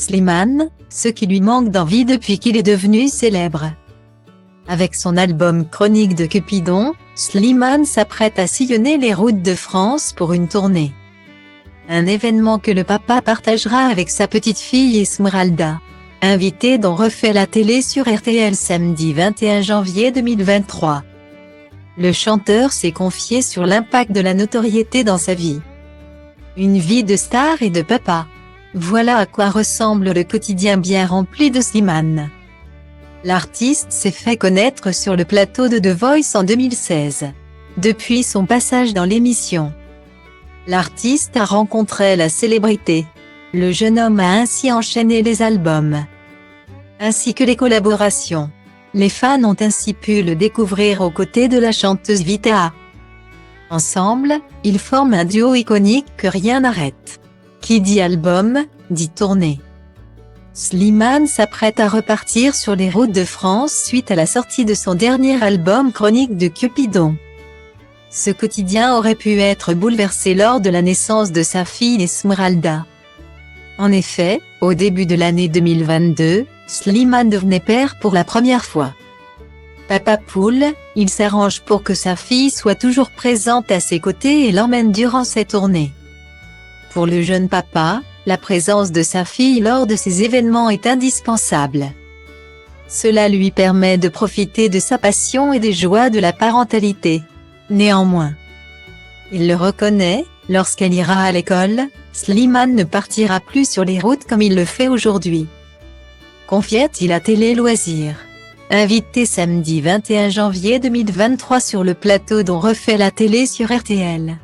Slimane, ce qui lui manque d'envie depuis qu'il est devenu célèbre. Avec son album Chronique de Cupidon, Slimane s'apprête à sillonner les routes de France pour une tournée. Un événement que le papa partagera avec sa petite fille Esmeralda. Invité dans Refait la télé sur RTL samedi 21 janvier 2023. Le chanteur s'est confié sur l'impact de la notoriété dans sa vie. Une vie de star et de papa. Voilà à quoi ressemble le quotidien bien rempli de Slimane. L'artiste s'est fait connaître sur le plateau de The Voice en 2016. Depuis son passage dans l'émission, l'artiste a rencontré la célébrité. Le jeune homme a ainsi enchaîné les albums, ainsi que les collaborations. Les fans ont ainsi pu le découvrir aux côtés de la chanteuse Vita. Ensemble, ils forment un duo iconique que rien n'arrête. Qui dit album, dit tournée. Slimane s'apprête à repartir sur les routes de France suite à la sortie de son dernier album Chronique de Cupidon. Ce quotidien aurait pu être bouleversé lors de la naissance de sa fille Esmeralda. En effet, au début de l'année 2022, Slimane devenait père pour la première fois. Papa poule, il s'arrange pour que sa fille soit toujours présente à ses côtés et l'emmène durant ses tournées. Pour le jeune papa, la présence de sa fille lors de ces événements est indispensable. Cela lui permet de profiter de sa passion et des joies de la parentalité. Néanmoins, il le reconnaît, lorsqu'elle ira à l'école, Slimane ne partira plus sur les routes comme il le fait aujourd'hui. Confiait-il à Télé Loisirs. Invité samedi 21 janvier 2023 sur le plateau dont Refait la télé sur RTL.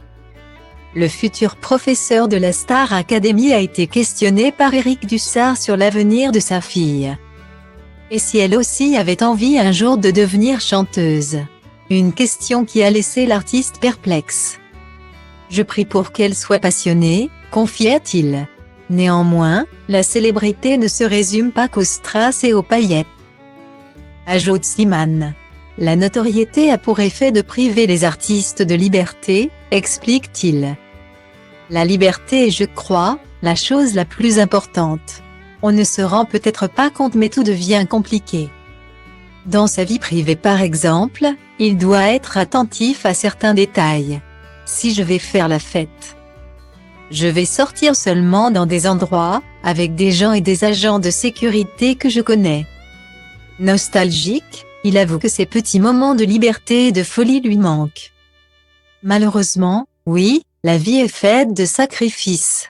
Le futur professeur de la Star Academy a été questionné par Éric Dussart sur l'avenir de sa fille. Et si elle aussi avait envie un jour de devenir chanteuse? Une question qui a laissé l'artiste perplexe. Je prie pour qu'elle soit passionnée, confiait-il. Néanmoins, la célébrité ne se résume pas qu'aux strass et aux paillettes. Ajoute Slimane. La notoriété a pour effet de priver les artistes de liberté, explique-t-il. La liberté est, je crois, la chose la plus importante. On ne se rend peut-être pas compte mais tout devient compliqué. Dans sa vie privée par exemple, il doit être attentif à certains détails. Si je vais faire la fête, je vais sortir seulement dans des endroits, avec des gens et des agents de sécurité que je connais. Nostalgique, il avoue que ces petits moments de liberté et de folie lui manquent. Malheureusement, oui, la vie est faite de sacrifices.